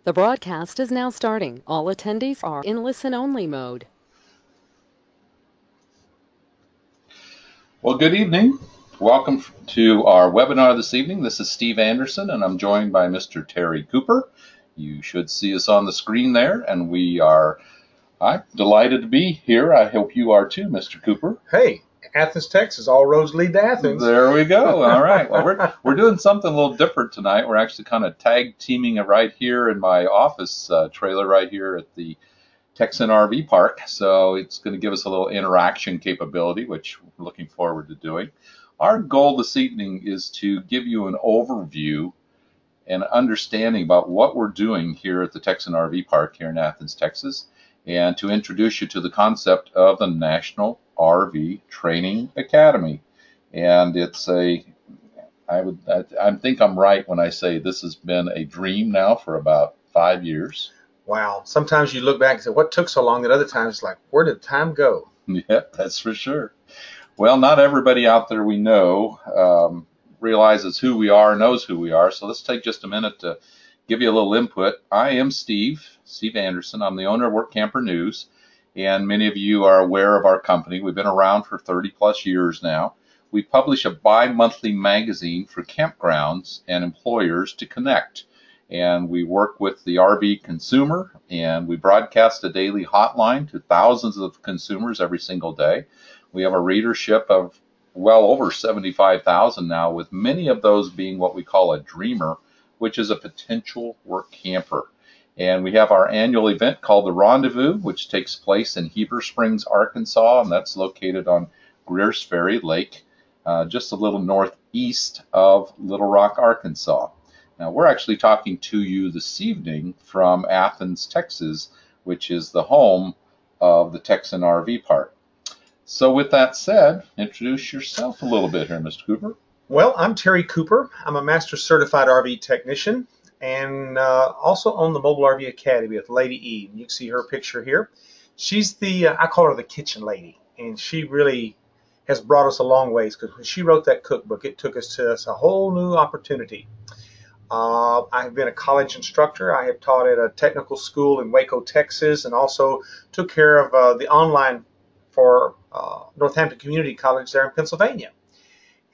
The broadcast is now starting. All attendees are in listen-only mode. Well, good evening. Welcome to our webinar this evening. This is Steve Anderson, and I'm joined by Mr. Terry Cooper. You should see us on the screen there, and I'm delighted to be here. I hope you are too, Mr. Cooper. Hey, Athens, Texas. All roads lead to Athens. There we go. All right. Well, we're doing something a little different tonight. We're actually kind of tag teaming it right here in my office trailer right here at the Texan RV Park. So it's going to give us a little interaction capability, which we're looking forward to doing. Our goal this evening is to give you an overview and understanding about what we're doing here at the Texan RV Park here in Athens, Texas, and to introduce you to the concept of the National RV Training Academy. And it's I think I'm right when I say this has been a dream now for about 5 years. Wow. Sometimes you look back and say, what took so long? At other times, it's like, where did time go? Yeah, that's for sure. Well, not everybody out there we know realizes who we are, knows who we are. So let's take just a minute to give you a little input. I am Steve Anderson. I'm the owner of Workamper News, and many of you are aware of our company. We've been around for 30 plus years now. We publish a bi-monthly magazine for campgrounds and employers to connect. And we work with the RV consumer, and we broadcast a daily hotline to thousands of consumers every single day. We have a readership of well over 75,000 now, with many of those being what we call a dreamer, which is a potential work camper. And we have our annual event called the Rendezvous, which takes place in Heber Springs, Arkansas, and that's located on Greers Ferry Lake, just a little northeast of Little Rock, Arkansas. Now, we're actually talking to you this evening from Athens, Texas, which is the home of the Texan RV Park. So with that said, introduce yourself a little bit here, Mr. Cooper. Well, I'm Terry Cooper. I'm a Master Certified RV Technician and also own the Mobile RV Academy with Lady E. You can see her picture here. She's I call her the kitchen lady, and she really has brought us a long ways, because when she wrote that cookbook, it took us to a whole new opportunity. I have been a college instructor. I have taught at a technical school in Waco, Texas, and also took care of the online for Northampton Community College there in Pennsylvania.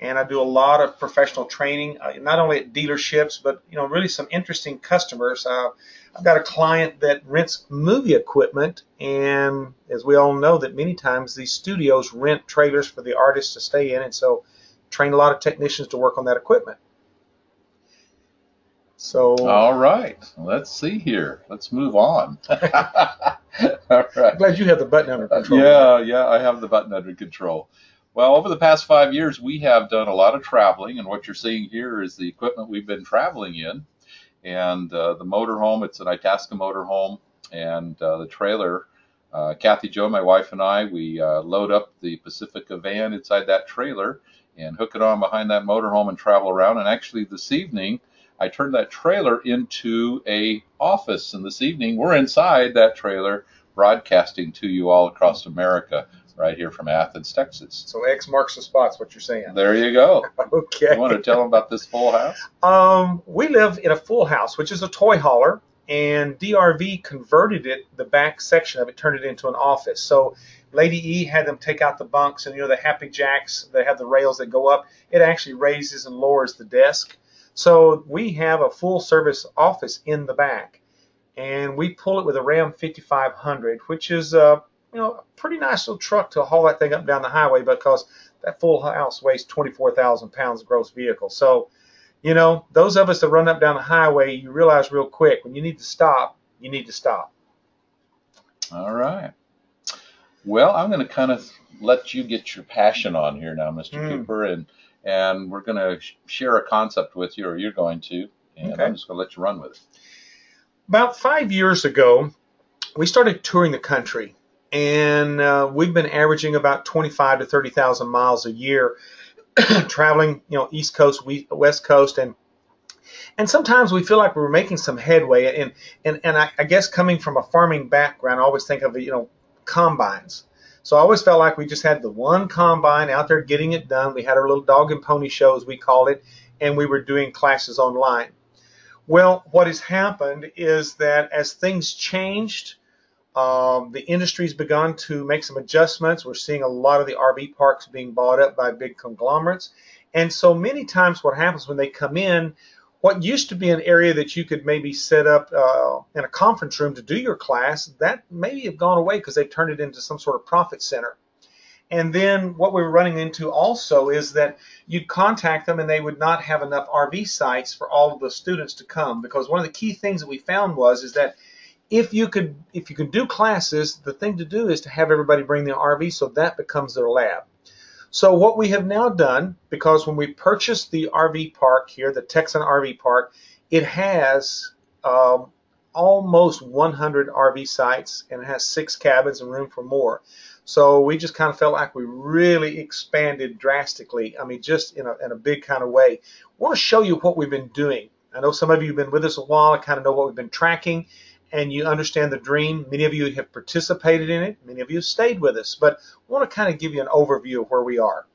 And I do a lot of professional training, not only at dealerships, but really some interesting customers. I've got a client that rents movie equipment, and as we all know, that many times these studios rent trailers for the artists to stay in, and so train a lot of technicians to work on that equipment. So, all right, let's see here. Let's move on. All right. I'm glad you have the button under control. Yeah, I have the button under control. Well, over the past 5 years, we have done a lot of traveling, and what you're seeing here is the equipment we've been traveling in. And the motorhome, it's an Itasca motorhome, and the trailer, Kathy Jo, my wife, and I, we load up the Pacifica van inside that trailer and hook it on behind that motorhome and travel around. And actually this evening, I turned that trailer into an office, and this evening we're inside that trailer broadcasting to you all across America right here from Athens, Texas. So X marks the spot's what you're saying. There you go. Okay. You want to tell them about this full house? We live in a full house, which is a toy hauler, and DRV converted it, the back section of it, turned it into an office. So Lady E had them take out the bunks, and the Happy Jacks, they have the rails that go up. It actually raises and lowers the desk. So we have a full service office in the back, and we pull it with a Ram 5500, which is a pretty nice little truck to haul that thing up and down the highway, because that full house weighs 24,000 pounds gross vehicle. So, those of us that run up and down the highway, you realize real quick when you need to stop, you need to stop. All right. Well, I'm going to kind of let you get your passion on here now, Mr. Cooper, and we're going to share a concept with you, or you're going to, and okay. I'm just going to let you run with it. About 5 years ago, we started touring the country, and we've been averaging about 25 to 30,000 miles a year, traveling, East Coast, West Coast, and sometimes we feel like we're making some headway. And I guess coming from a farming background, I always think of combines. So I always felt like we just had the one combine out there getting it done. We had our little dog and pony shows, we called it, and we were doing classes online. Well, what has happened is that as things changed, the industry's begun to make some adjustments. We're seeing a lot of the RV parks being bought up by big conglomerates. And so many times what happens when they come in, what used to be an area that you could maybe set up in a conference room to do your class, that maybe have gone away because they've turned it into some sort of profit center. And then what we're running into also is that you'd contact them and they would not have enough RV sites for all of the students to come, because one of the key things that we found is that if you could do classes, the thing to do is to have everybody bring their RV, so that becomes their lab. So what we have now done, because when we purchased the RV park here, the Texan RV Park, it has almost 100 RV sites, and it has 6 cabins and room for more. So we just kind of felt like we really expanded drastically. I mean, just in a big kind of way. I want to show you what we've been doing. I know some of you have been with us a while and kind of know what we've been tracking, and you understand the dream. Many of you have participated in it. Many of you have stayed with us. But I want to kind of give you an overview of where we are.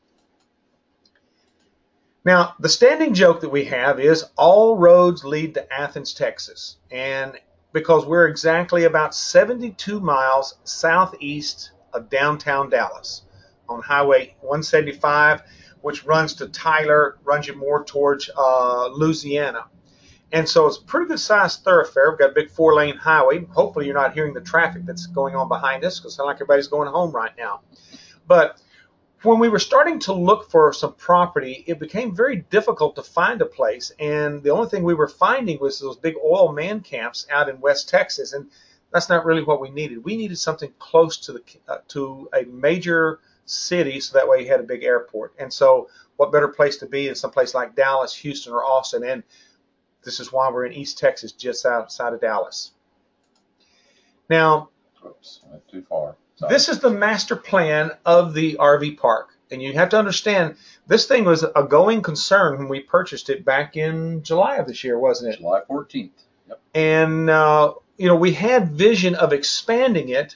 Now, the standing joke that we have is all roads lead to Athens, Texas. And because we're exactly about 72 miles southeast of downtown Dallas on Highway 175, which runs to Tyler, runs you more towards Louisiana. And so it's a pretty good sized thoroughfare. We've got a big 4-lane highway. Hopefully you're not hearing the traffic that's going on behind us, because it sounds like everybody's going home right now. But when we were starting to look for some property, it became very difficult to find a place. And the only thing we were finding was those big oil man camps out in West Texas. And that's not really what we needed. We needed something close to a major city, so that way you had a big airport. And so what better place to be in some place like Dallas, Houston, or Austin? And this is why we're in East Texas, just outside of Dallas. Now, Oops, went too far. Sorry. This is the master plan of the RV park. And you have to understand, this thing was a going concern when we purchased it back in July of this year, wasn't it? July 14th. Yep. And, we had vision of expanding it,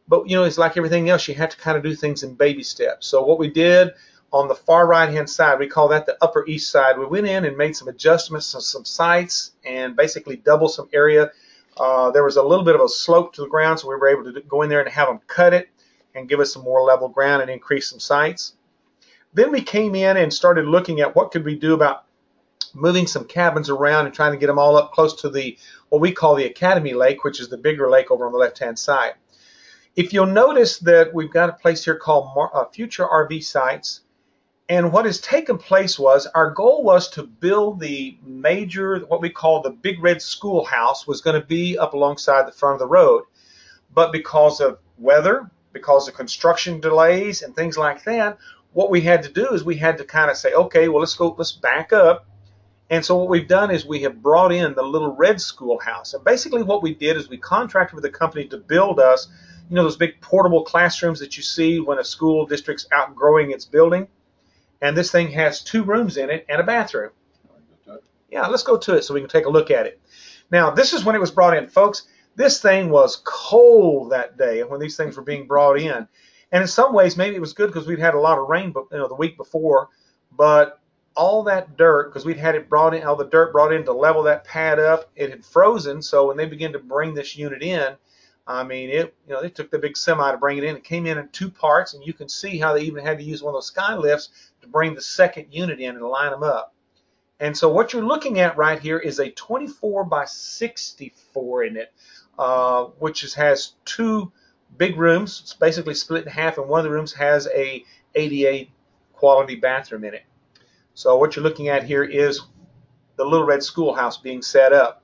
but, it's like everything else. You have to kind of do things in baby steps. So what we did on the far right-hand side, we call that the Upper East Side. We went in and made some adjustments to some sites and basically doubled some area. There was a little bit of a slope to the ground, so we were able to go in there and have them cut it and give us some more level ground and increase some sites. Then we came in and started looking at what could we do about moving some cabins around and trying to get them all up close to what we call the Academy Lake, which is the bigger lake over on the left-hand side. If you'll notice that we've got a place here called Future RV Sites, and what has taken place was our goal was to build the major, what we call the Big Red Schoolhouse, was going to be up alongside the front of the road. But because of weather, because of construction delays and things like that, what we had to do is we had to kind of say, okay, well, let's back up. And so what we've done is we have brought in the Little Red Schoolhouse. And basically what we did is we contracted with a company to build us, those big portable classrooms that you see when a school district's outgrowing its building. And this thing has 2 rooms in it and a bathroom. Yeah, let's go to it so we can take a look at it. Now, this is when it was brought in. Folks, this thing was cold that day when these things were being brought in. And in some ways, maybe it was good because we'd had a lot of rain the week before. But all that dirt, because we'd had it brought in, all the dirt brought in to level that pad up, it had frozen. So when they began to bring this unit in, they took the big semi to bring it in. It came in 2 parts, and you can see how they even had to use one of those sky lifts to bring the second unit in and line them up. And so what you're looking at right here is a 24 by 64 in it, which has 2 big rooms. It's basically split in half, and one of the rooms has a ADA quality bathroom in it. So what you're looking at here is the Little Red Schoolhouse being set up.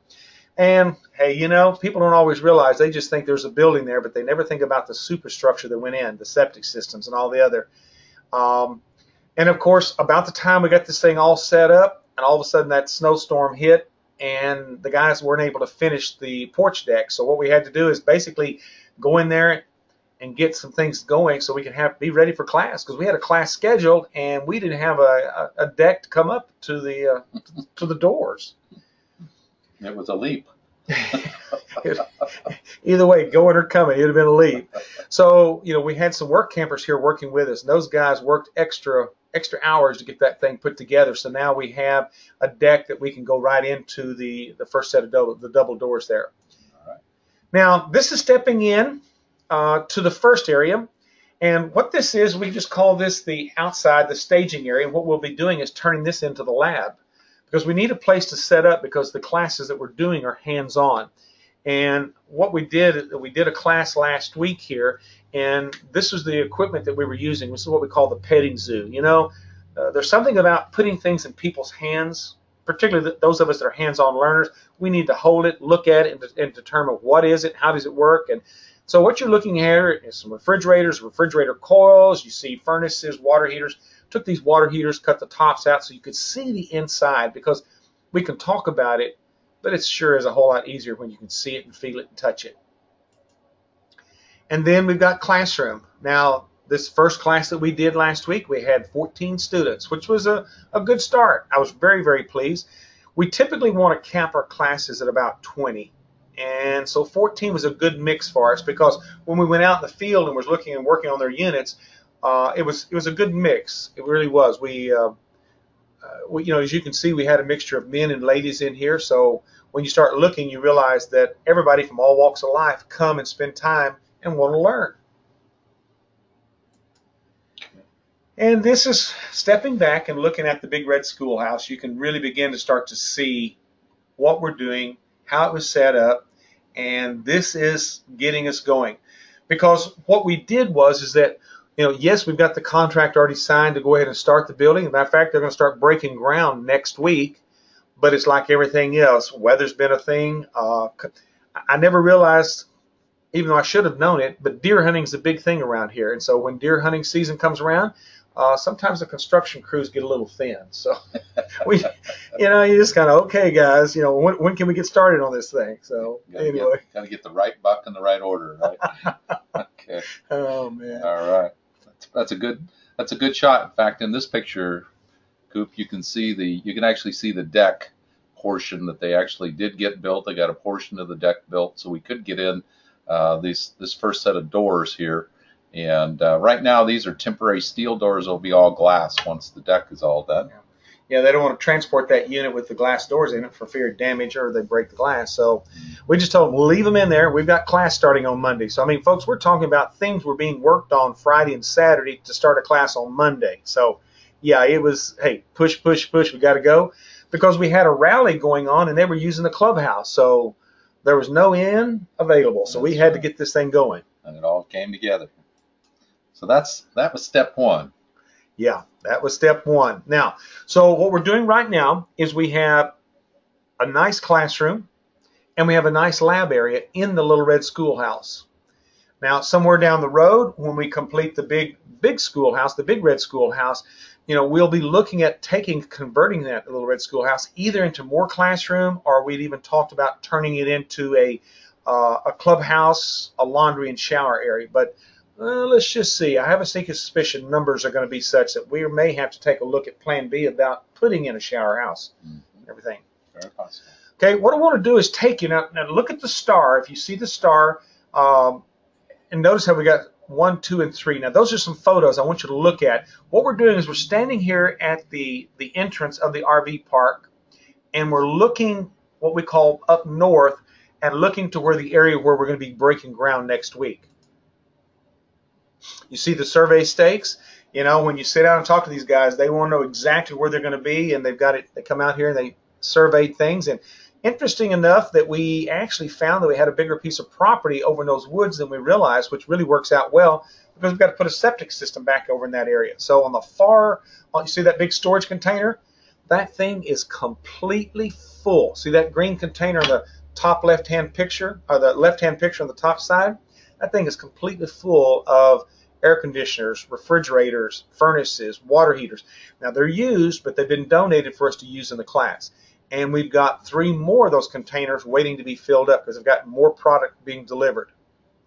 And, hey, people don't always realize. They just think there's a building there, but they never think about the superstructure that went in, the septic systems and all the other. And, of course, about the time we got this thing all set up, and all of a sudden that snowstorm hit, and the guys weren't able to finish the porch deck. So what we had to do is basically go in there and get some things going so we can be ready for class, because we had a class scheduled, and we didn't have a deck to come up to the doors. It was a leap. Either way, going or coming, it would have been a leap. So, we had some work campers here working with us, and those guys worked extra extra hours to get that thing put together. So now we have a deck that we can go right into the first set of the double doors there. All right. Now this is stepping in to the first area. And what this is, we just call this the outside, the staging area. And what we'll be doing is turning this into the lab, because we need a place to set up, because the classes that we're doing are hands-on. And what we did a class last week here, and this was the equipment that we were using. This is what we call the petting zoo. You know, there's something about putting things in people's hands, particularly those of us that are hands-on learners. We need to hold it, look at it, and determine what is it, how does it work. And so what you're looking at is some refrigerators, refrigerator coils. You see furnaces, water heaters. Took these water heaters, cut the tops out so you could see the inside, because we can talk about it, but it sure is a whole lot easier when you can see it and feel it and touch it. And then we've got classroom. Now, this first class that we did last week, we had 14 students, which was a good start. I was very, very pleased. We typically want to cap our classes at about 20. And so 14 was a good mix for us, because when we went out in the field and was looking and working on their units, it was a good mix. It really was. We, you know, as you can see, we had a mixture of men and ladies in here. So when you start looking, you realize that everybody from all walks of life come and spend time and want to learn. And this is stepping back and looking at the big red schoolhouse. You can really begin to start to see what we're doing, how it was set up, and this is getting us going. Because what we did is that, you know, yes, we've got the contract already signed to go ahead and start the building. As a matter of fact, they're going to start breaking ground next week. But it's like everything else. Weather's been a thing. I never realized, even though I should have known it, but deer hunting is a big thing around here. And so when deer hunting season comes around, sometimes the construction crews get a little thin. So we, you know, you just kind of, okay, guys, you know, when can we get started on this thing? So anyway, got to get the right buck in the right order, right? Okay. Oh man. All right. That's a good shot. In fact, in this picture, Coop, you can actually see the deck portion that they actually did get built. They got a portion of the deck built, so we could get in this first set of doors here. And right now, these are temporary steel doors. They'll be all glass once the deck is all done. Yeah, they don't want to transport that unit with the glass doors in it for fear of damage or they break the glass. So we just told them, we'll leave them in there. We've got class starting on Monday. So, I mean, folks, we're talking about things were being worked on Friday and Saturday to start a class on Monday. So, yeah, it was, hey, push, push, push, we got to go. Because we had a rally going on and they were using the clubhouse. So there was no inn available. So we had to get this thing going. And it all came together. So that was step one. Yeah, that was step one. Now, so what we're doing right now is we have a nice classroom and we have a nice lab area in the little red schoolhouse. Now, somewhere down the road, when we complete the big schoolhouse, the big red schoolhouse, you know, we'll be looking at converting that little red schoolhouse either into more classroom, or we'd even talked about turning it into a clubhouse, a laundry and shower area. But let's just see. I have a sneaking suspicion numbers are going to be such that we may have to take a look at Plan B about putting in a shower house and everything. Very possible. Okay, what I want to do is take you now look at the star. If you see the star, and notice how we got 1, 2, and 3. Now, those are some photos I want you to look at. What we're doing is we're standing here at the entrance of the RV park, and we're looking what we call up north and looking to where the area where we're going to be breaking ground next week. You see the survey stakes? You know, when you sit down and talk to these guys, they want to know exactly where they're going to be, and they've got it. They come out here and they survey things. And interesting enough that we actually found that we had a bigger piece of property over in those woods than we realized, which really works out well because we've got to put a septic system back over in that area. So on the far, you see that big storage container? That thing is completely full. See that green container on the top left-hand picture, or the left-hand picture on the top side? That thing is completely full of air conditioners, refrigerators, furnaces, water heaters. Now they're used, but they've been donated for us to use in the class. And we've got 3 more of those containers waiting to be filled up because we've got more product being delivered.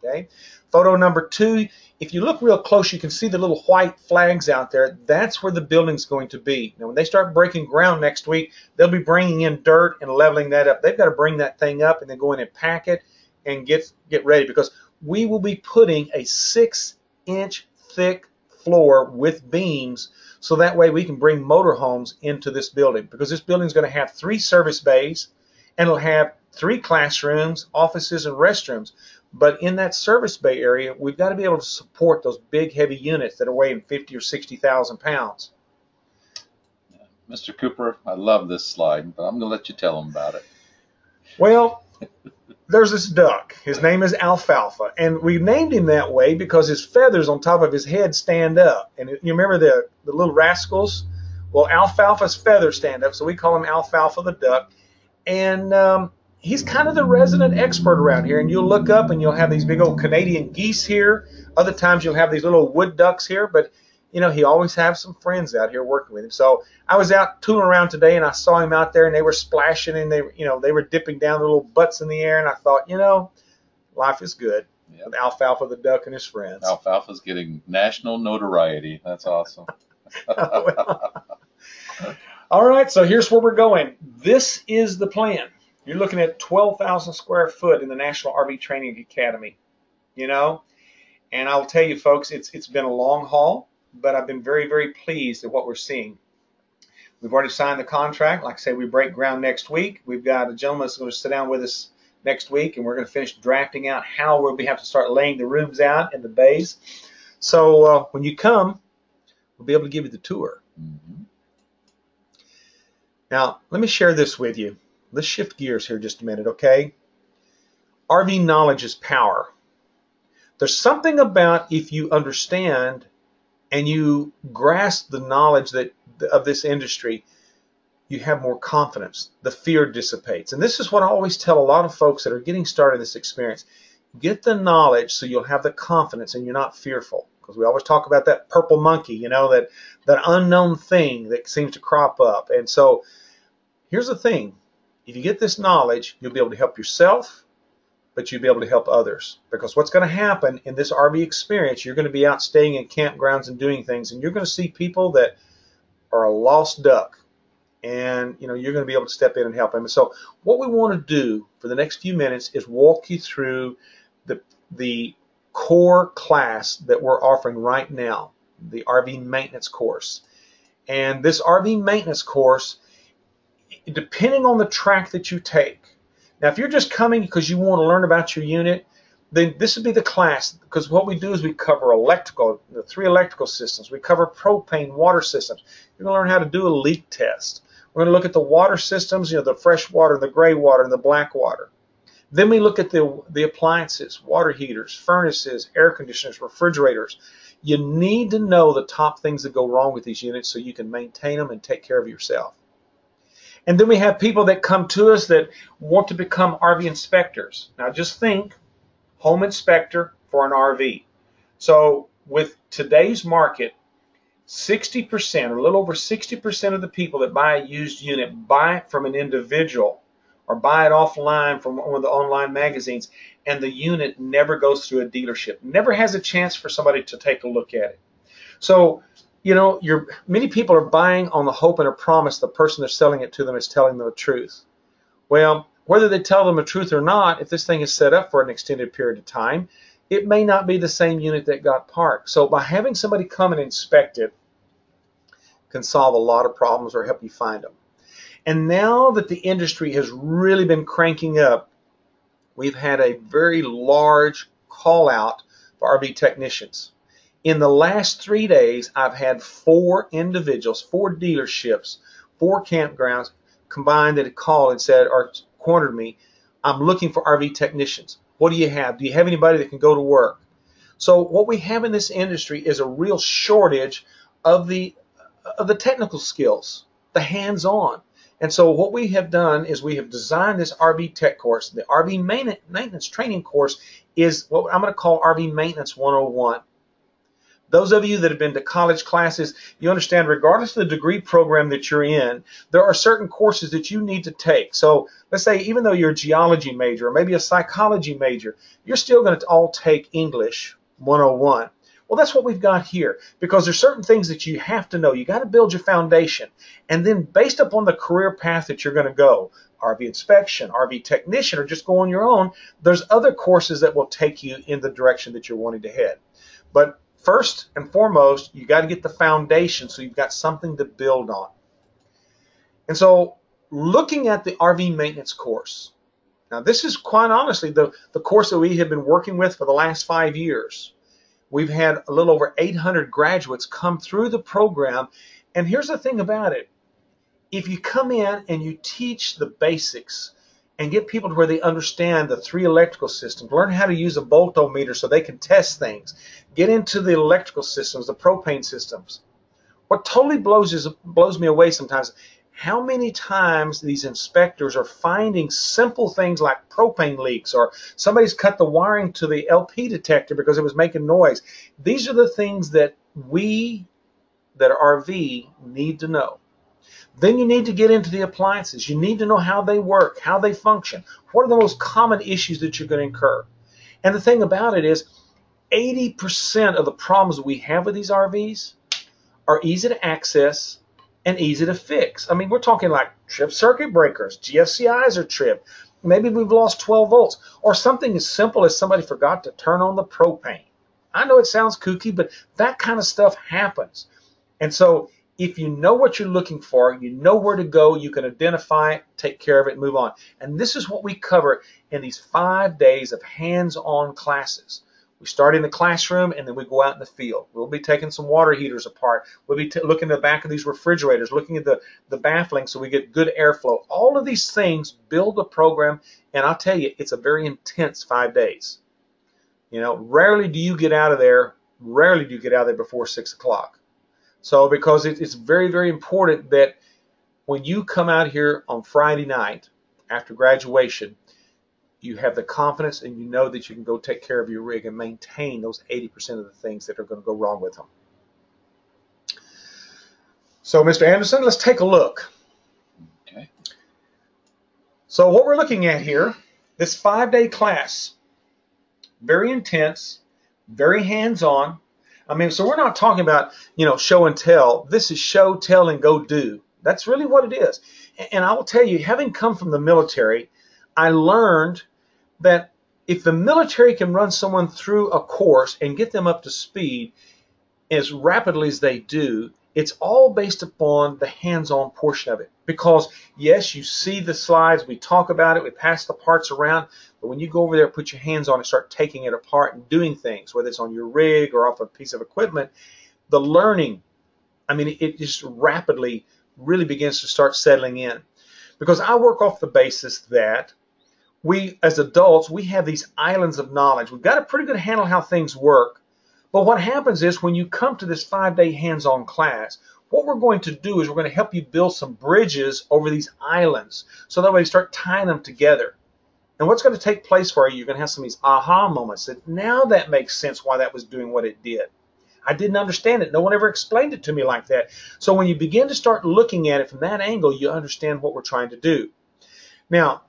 Okay. Photo number 2, if you look real close, you can see the little white flags out there. That's where the building's going to be. Now, when they start breaking ground next week, they'll be bringing in dirt and leveling that up. They've got to bring that thing up and then go in and pack it and get ready, because we will be putting a 6-inch thick floor with beams so that way we can bring motorhomes into this building, because this building is going to have 3 service bays, and it'll have 3 classrooms, offices, and restrooms. But in that service bay area, we've got to be able to support those big, heavy units that are weighing 50 or 60,000 pounds. Mr. Cooper, I love this slide, but I'm going to let you tell them about it. Well, there's this duck. His name is Alfalfa, and we named him that way because his feathers on top of his head stand up. And you remember the little rascals? Well, Alfalfa's feathers stand up, so we call him Alfalfa the Duck. And he's kind of the resident expert around here. And you'll look up and you'll have these big old Canadian geese here. Other times you'll have these little wood ducks here. But, you know, he always has some friends out here working with him. So I was out tooling around today, and I saw him out there, and they were splashing, and they were dipping down their little butts in the air. And I thought, life is good with Alfalfa the Duck and his friends. Alfalfa's getting national notoriety. That's awesome. All right, so here's where we're going. This is the plan. You're looking at 12,000 square foot in the National RV Training Academy, And I'll tell you, folks, it's been a long haul, but I've been very, very pleased at what we're seeing. We've already signed the contract. Like I say, we break ground next week. We've got a gentleman that's going to sit down with us next week, and we're going to finish drafting out how we'll have to start laying the rooms out and the bays. So when you come, we'll be able to give you the tour. Mm-hmm. Now, let me share this with you. Let's shift gears here just a minute, okay? RV knowledge is power. There's something about if you understand and you grasp the knowledge of this industry, you have more confidence. The fear dissipates. And this is what I always tell a lot of folks that are getting started in this experience. Get the knowledge so you'll have the confidence and you're not fearful. Because we always talk about that purple monkey, that unknown thing that seems to crop up. And so here's the thing. If you get this knowledge, you'll be able to help yourself, but you'll be able to help others. Because what's going to happen in this RV experience, you're going to be out staying in campgrounds and doing things, and you're going to see people that are a lost duck. And, you're going to be able to step in and help them. And so what we want to do for the next few minutes is walk you through the core class that we're offering right now, the RV maintenance course. And this RV maintenance course, depending on the track that you take. Now, if you're just coming because you want to learn about your unit, then this would be the class, because what we do is we cover electrical, the 3 electrical systems. We cover propane water systems. You're going to learn how to do a leak test. We're going to look at the water systems, the fresh water, the gray water, and the black water. Then we look at the appliances, water heaters, furnaces, air conditioners, refrigerators. You need to know the top things that go wrong with these units so you can maintain them and take care of yourself. And then we have people that come to us that want to become RV inspectors. Now just think, home inspector for an RV. So with today's market, 60% or a little over 60% of the people that buy a used unit buy it from an individual or buy it offline from one of the online magazines, and the unit never goes through a dealership, never has a chance for somebody to take a look at it. So many people are buying on the hope and a promise the person they're selling it to them is telling them the truth. Well, whether they tell them the truth or not, if this thing is set up for an extended period of time, it may not be the same unit that got parked. So by having somebody come and inspect it can solve a lot of problems or help you find them. And now that the industry has really been cranking up, we've had a very large call out for RV technicians. In the last 3 days, I've had 4 individuals, 4 dealerships, 4 campgrounds combined that had called and said or cornered me, I'm looking for RV technicians. What do you have? Do you have anybody that can go to work? So what we have in this industry is a real shortage of the technical skills, the hands-on. And so what we have done is we have designed this RV tech course. The RV maintenance training course is what I'm going to call RV Maintenance 101. Those of you that have been to college classes, you understand regardless of the degree program that you're in, there are certain courses that you need to take. So let's say even though you're a geology major or maybe a psychology major, you're still going to all take English 101. Well, that's what we've got here, because there's certain things that you have to know. You got to build your foundation. And then based upon the career path that you're going to go, RV inspection, RV technician, or just go on your own, there's other courses that will take you in the direction that you're wanting to head. But First and foremost, you got to get the foundation so you've got something to build on. And so looking at the RV maintenance course, now this is quite honestly the course that we have been working with for the last 5 years. We've had a little over 800 graduates come through the program. And here's the thing about it. If you come in and you teach the basics and get people to where they understand the 3 electrical systems, learn how to use a voltometer so they can test things, get into the electrical systems, the propane systems. What totally blows me away sometimes, how many times these inspectors are finding simple things like propane leaks, or somebody's cut the wiring to the LP detector because it was making noise. These are the things that we that are RV need to know. Then you need to get into the appliances. You need to know how they work, how they function. What are the most common issues that you're going to incur? And the thing about it is 80% of the problems we have with these RVs are easy to access and easy to fix. I mean, we're talking like tripped circuit breakers, GFCIs are tripped. Maybe we've lost 12 volts, or something as simple as somebody forgot to turn on the propane. I know it sounds kooky, but that kind of stuff happens. And so if you know what you're looking for, you know where to go, you can identify it, take care of it, and move on. And this is what we cover in these 5 days of hands-on classes. We start in the classroom, and then we go out in the field. We'll be taking some water heaters apart. We'll be looking at the back of these refrigerators, looking at the baffling so we get good airflow. All of these things build a program, and I'll tell you, it's a very intense 5 days. You know, rarely do you get out of there before 6 o'clock. So because it's very, very important that when you come out here on Friday night after graduation, you have the confidence and you know that you can go take care of your rig and maintain those 80% of the things that are going to go wrong with them. So, Mr. Anderson, let's take a look. Okay. So what we're looking at here, this 5-day class, very intense, very hands-on. I mean, so we're not talking about, you know, show and tell. This is show, tell, and go do. That's really what it is. And I will tell you, having come from the military, I learned that if the military can run someone through a course and get them up to speed as rapidly as they do, it's all based upon the hands-on portion of it. Because, yes, you see the slides, we talk about it, we pass the parts around, but when you go over there, put your hands on it, start taking it apart and doing things, whether it's on your rig or off a piece of equipment, the learning, I mean, it just rapidly really begins to start settling in. Because I work off the basis that we, as adults, we have these islands of knowledge. We've got a pretty good handle how things work. But what happens is when you come to this 5-day hands-on class, what we're going to do is we're going to help you build some bridges over these islands so that way you start tying them together. And what's going to take place for you, you're going to have some of these aha moments that now that makes sense why that was doing what it did. I didn't understand it. No one ever explained it to me like that. So when you begin to start looking at it from that angle, you understand what we're trying to do. Now,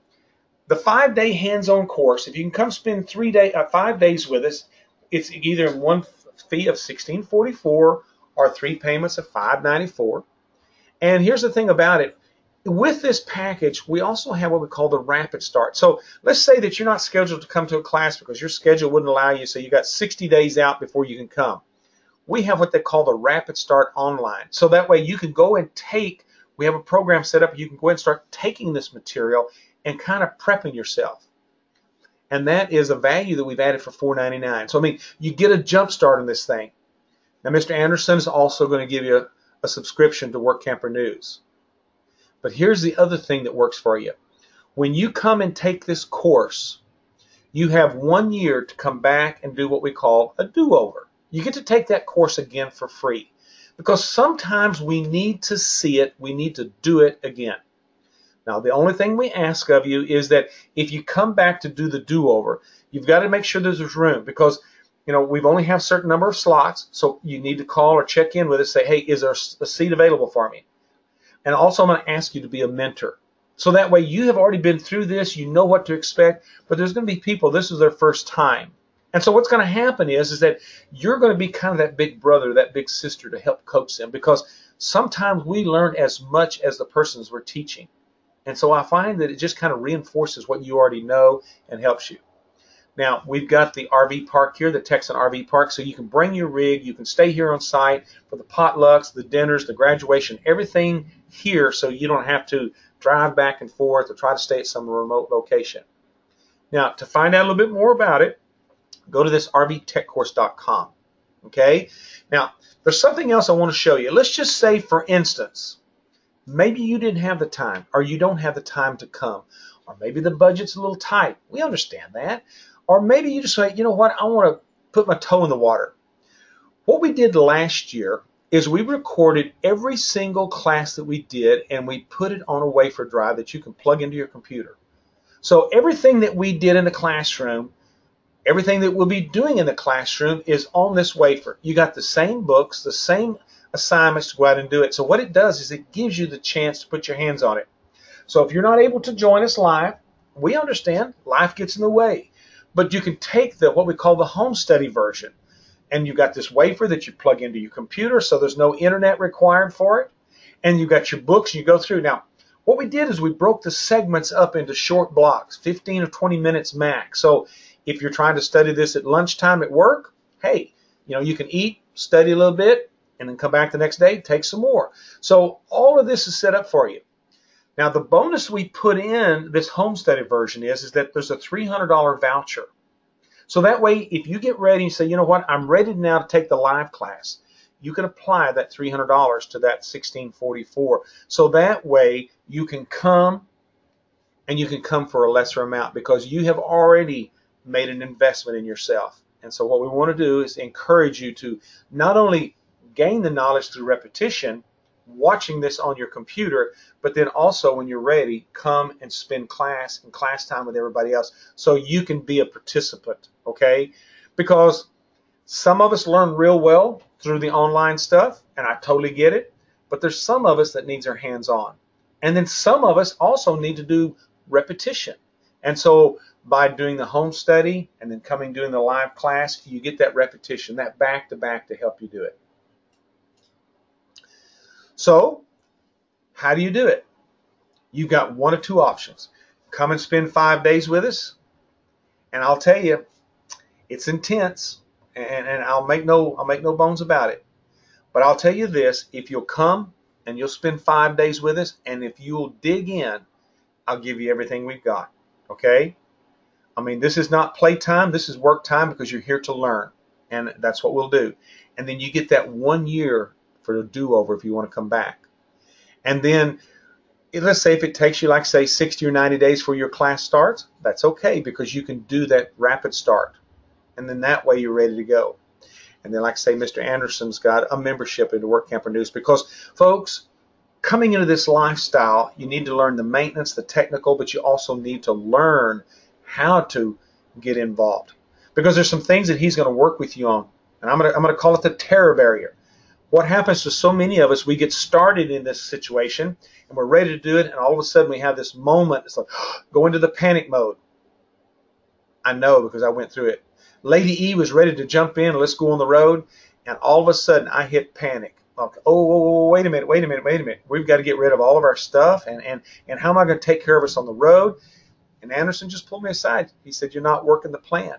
the 5-day hands-on course, if you can come spend 5 days with us, it's either one fee of $16.44 or 3 payments of $5.94. And here's the thing about it. With this package, we also have what we call the rapid start. So let's say that you're not scheduled to come to a class because your schedule wouldn't allow you, so you got 60 days out before you can come. We have what they call the rapid start online. So that way you can go and we have a program set up, you can go ahead and start taking this material and kind of prepping yourself. And that is a value that we've added for $4.99. So, I mean, you get a jump start on this thing. Now, Mr. Anderson is also going to give you a subscription to Workamper News. But here's the other thing that works for you. When you come and take this course, you have 1 year to come back and do what we call a do-over. You get to take that course again for free. Because sometimes we need to see it, we need to do it again. Now, the only thing we ask of you is that if you come back to do the do-over, you've got to make sure there's room because, you know, we've only have a certain number of slots, so you need to call or check in with us, say, hey, is there a seat available for me? And also I'm going to ask you to be a mentor. So that way you have already been through this, you know what to expect, but there's going to be people, this is their first time. And so what's going to happen is that you're going to be kind of that big brother, that big sister to help coach them because sometimes we learn as much as the persons we're teaching. And so I find that it just kind of reinforces what you already know and helps you. Now, we've got the RV park here, the Texan RV Park, so you can bring your rig, you can stay here on site for the potlucks, the dinners, the graduation, everything here, so you don't have to drive back and forth or try to stay at some remote location. Now, to find out a little bit more about it, go to this rvtechcourse.com. Okay? Now, there's something else I want to show you. Let's just say, for instance, maybe you didn't have the time, or you don't have the time to come, or maybe the budget's a little tight. We understand that. Or maybe you just say, you know what, I want to put my toe in the water. What we did last year is we recorded every single class that we did, and we put it on a wafer drive that you can plug into your computer. So everything that we did in the classroom, everything that we'll be doing in the classroom is on this wafer. You got the same books, the same assignments to go out and do it. So what it does is it gives you the chance to put your hands on it. So if you're not able to join us live, we understand life gets in the way. But you can take what we call the home study version, and you've got this wafer that you plug into your computer, so there's no internet required for it, and you've got your books, and you go through. Now, what we did is we broke the segments up into short blocks, 15 or 20 minutes max. So if you're trying to study this at lunchtime at work, hey, you can eat, study a little bit, and then come back the next day, take some more. So all of this is set up for you. Now, the bonus we put in this home study version is that there's a $300 voucher. So that way, if you get ready and say, you know what, I'm ready now to take the live class, you can apply that $300 to that $1,644. So that way, you can come, and you can come for a lesser amount because you have already made an investment in yourself. And so what we want to do is encourage you to not only gain the knowledge through repetition, watching this on your computer, but then also when you're ready, come and spend class and class time with everybody else so you can be a participant, okay? Because some of us learn real well through the online stuff, and I totally get it, but there's some of us that needs our hands on. And then some of us also need to do repetition. And so by doing the home study and then doing the live class, you get that repetition, that back-to-back to help you do it. So, how do you do it? You've got one of two options. Come and spend 5 days with us, and I'll tell you, it's intense, and I'll make no bones about it. But I'll tell you this, if you'll come and you'll spend 5 days with us, and if you'll dig in, I'll give you everything we've got, okay? I mean, this is not playtime, this is work time because you're here to learn, and that's what we'll do. And then you get that 1 year for a do-over if you want to come back. And then let's say if it takes you, like say, 60 or 90 days for your class starts, that's okay because you can do that rapid start. And then that way you're ready to go. And then like say Mr. Anderson's got a membership into Workamper News because, folks, coming into this lifestyle, you need to learn the maintenance, the technical, but you also need to learn how to get involved. Because there's some things that he's going to work with you on. And I'm going to call it the terror barrier. What happens to so many of us, we get started in this situation and we're ready to do it, and all of a sudden we have this moment. It's like, go into the panic mode. I know because I went through it. Lady E was ready to jump in, let's go on the road, and all of a sudden I hit panic. Like, oh, wait a minute. We've got to get rid of all of our stuff, and how am I going to take care of us on the road? And Anderson just pulled me aside. He said, you're not working the plan.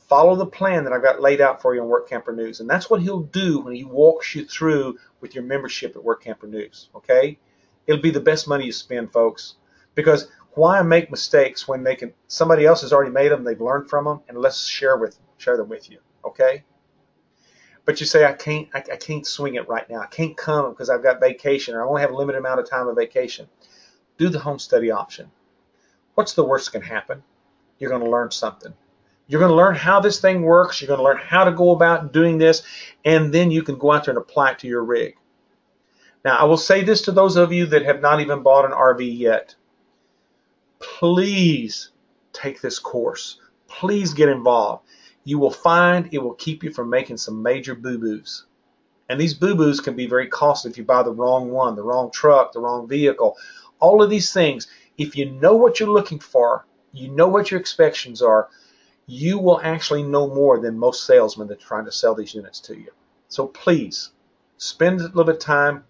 Follow the plan that I've got laid out for you on Workamper News. And that's what he'll do when he walks you through with your membership at Workamper News, okay? It'll be the best money you spend, folks. Because why make mistakes when somebody else has already made them, they've learned from them, and let's share them with you, okay? But you say, I can't swing it right now. I can't come because I've got vacation, or I only have a limited amount of time of vacation. Do the home study option. What's the worst that can happen? You're going to learn something. You're going to learn how this thing works. You're going to learn how to go about doing this, and then you can go out there and apply it to your rig. Now, I will say this to those of you that have not even bought an RV yet. Please take this course. Please get involved. You will find it will keep you from making some major boo-boos. And these boo-boos can be very costly if you buy the wrong one, the wrong truck, the wrong vehicle. All of these things, if you know what you're looking for, you know what your expectations are, you will actually know more than most salesmen that are trying to sell these units to you. So please, spend a little bit of time,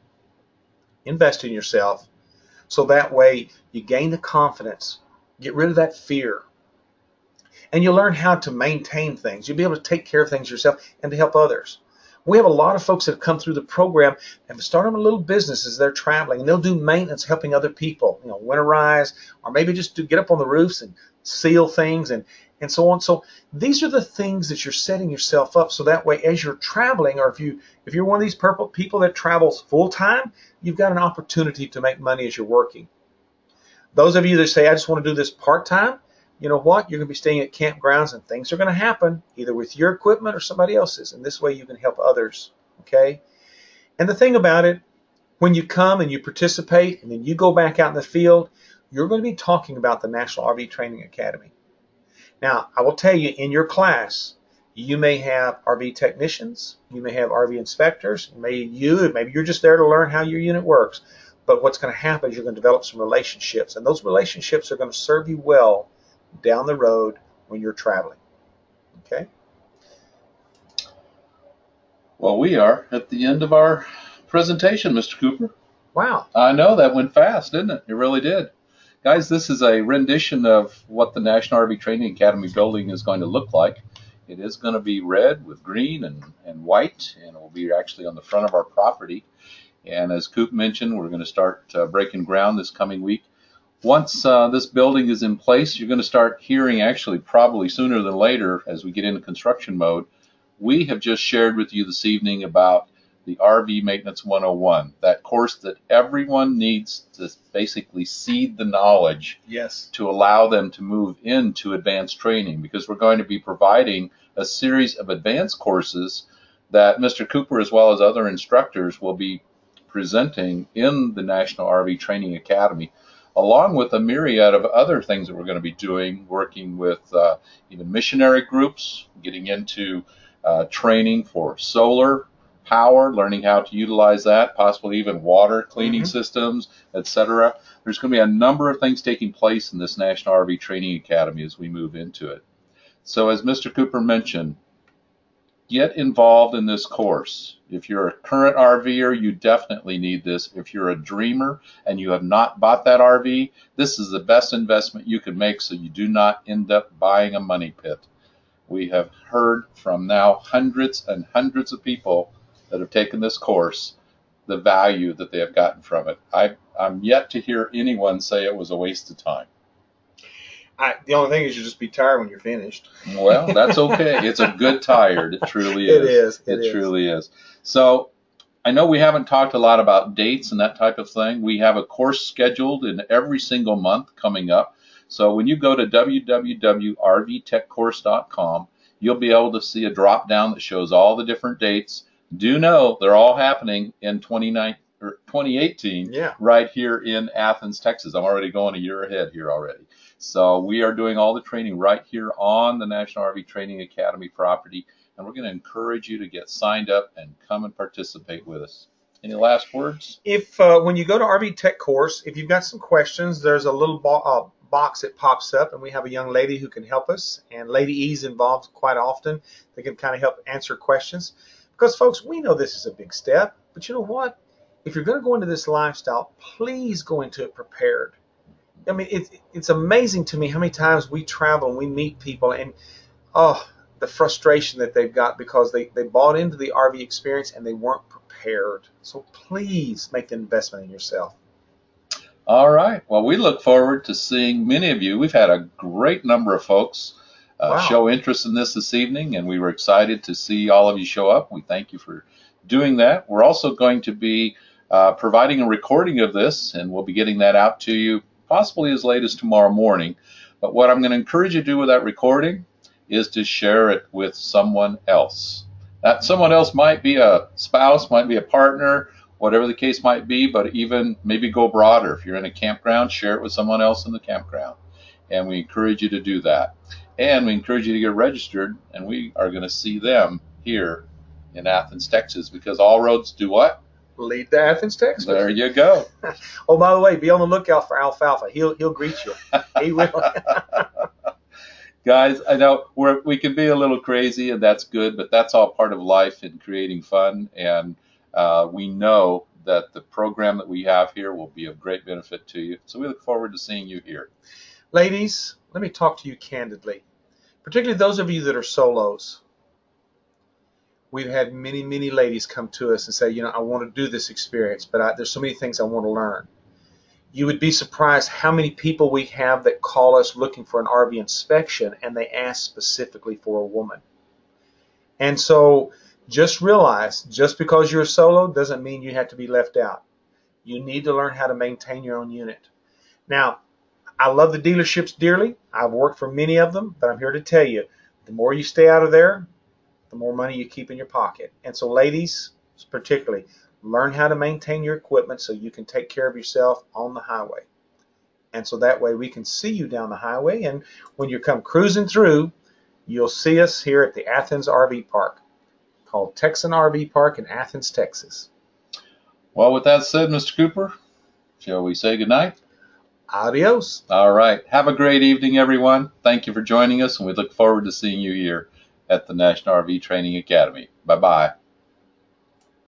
invest in yourself, so that way you gain the confidence, get rid of that fear, And you'll learn how to maintain things. You'll be able to take care of things yourself and to help others. We have a lot of folks that have come through the program and have started a little business as they're traveling, and they'll do maintenance helping other people, winterize, or maybe just to get up on the roofs and seal things and so on. So these are the things that you're setting yourself up so that way as you're traveling, or if you're one of these people that travels full time, you've got an opportunity to make money as you're working. Those of you that say, I just want to do this part time, you know what? You're going to be staying at campgrounds and things are going to happen either with your equipment or somebody else's. And this way you can help others. Okay? And the thing about it, when you come and you participate and then you go back out in the field, you're going to be talking about the National RV Training Academy. Now, I will tell you, in your class, you may have RV technicians, you may have RV inspectors, maybe you're just there to learn how your unit works. But what's going to happen is you're going to develop some relationships, and those relationships are going to serve you well down the road when you're traveling. Okay? Well, we are at the end of our presentation, Mr. Cooper. Wow. I know that went fast, didn't it? It really did. Guys, this is a rendition of what the National RV Training Academy building is going to look like. It is going to be red with green and white, and it will be actually on the front of our property. And as Coop mentioned, we're going to start breaking ground this coming week. Once this building is in place, you're going to start hearing, actually probably sooner than later as we get into construction mode, we have just shared with you this evening about the RV Maintenance 101, that course that everyone needs to basically seed the knowledge to allow them to move into advanced training, because we're going to be providing a series of advanced courses that Mr. Cooper, as well as other instructors, will be presenting in the National RV Training Academy, along with a myriad of other things that we're going to be doing, working with even missionary groups, getting into training for solar power, learning how to utilize that, possibly even water cleaning systems, etc. There's going to be a number of things taking place in this National RV Training Academy as we move into it. So as Mr. Cooper mentioned, get involved in this course. If you're a current RVer, you definitely need this. If you're a dreamer and you have not bought that RV, this is the best investment you can make so you do not end up buying a money pit. We have heard from now hundreds and hundreds of people that have taken this course, the value that they have gotten from it. I'm yet to hear anyone say it was a waste of time. The only thing is you'll just be tired when you're finished. Well, that's okay. It's a good tired. It truly is. It truly is. So I know we haven't talked a lot about dates and that type of thing. We have a course scheduled in every single month coming up. So when you go to www.rvtechcourse.com, you'll be able to see a drop down that shows all the different dates. Do know they're all happening in 2018 right here in Athens, Texas. I'm already going a year ahead here already. So we are doing all the training right here on the National RV Training Academy property, and we're going to encourage you to get signed up and come and participate with us. Any last words? If when you go to RV Tech Course, if you've got some questions, there's a little box that pops up, and we have a young lady who can help us, and Lady E's involved quite often. They can kind of help answer questions. Because, folks, we know this is a big step, but you know what? If you're going to go into this lifestyle, please go into it prepared. I mean, it's amazing to me how many times we travel and we meet people, and the frustration that they've got because they bought into the RV experience and they weren't prepared. So please make the investment in yourself. All right. Well, we look forward to seeing many of you. We've had a great number of folks show interest in this evening, and we were excited to see all of you show up. We thank you for doing that. We're also going to be providing a recording of this, and we'll be getting that out to you possibly as late as tomorrow morning. But what I'm going to encourage you to do with that recording is to share it with someone else. That someone else might be a spouse, might be a partner, whatever the case might be, but even maybe go broader. If you're in a campground, share it with someone else in the campground. And we encourage you to do that. And we encourage you to get registered, and we are going to see them here in Athens, Texas, because all roads do what? Lead to Athens, Texas. There you go. Oh, by the way, be on the lookout for Alfalfa. He'll greet you. He will. Guys, I know we can be a little crazy, and that's good, but that's all part of life and creating fun. And we know that the program that we have here will be of great benefit to you. So we look forward to seeing you here. Ladies, let me talk to you candidly. particularly those of you that are solos. We've had many, many ladies come to us and say, I want to do this experience, but there's so many things I want to learn. You would be surprised how many people we have that call us looking for an RV inspection, and they ask specifically for a woman. And so just realize, just because you're a solo doesn't mean you have to be left out. You need to learn how to maintain your own unit. Now, I love the dealerships dearly. I've worked for many of them, but I'm here to tell you, the more you stay out of there, the more money you keep in your pocket. And so ladies, particularly, learn how to maintain your equipment so you can take care of yourself on the highway. And so that way we can see you down the highway, and when you come cruising through, you'll see us here at the Athens RV Park, called Texan RV Park in Athens, Texas. Well, with that said, Mr. Cooper, shall we say goodnight? Adios. All right. Have a great evening, everyone. Thank you for joining us, and we look forward to seeing you here at the National RV Training Academy. Bye-bye.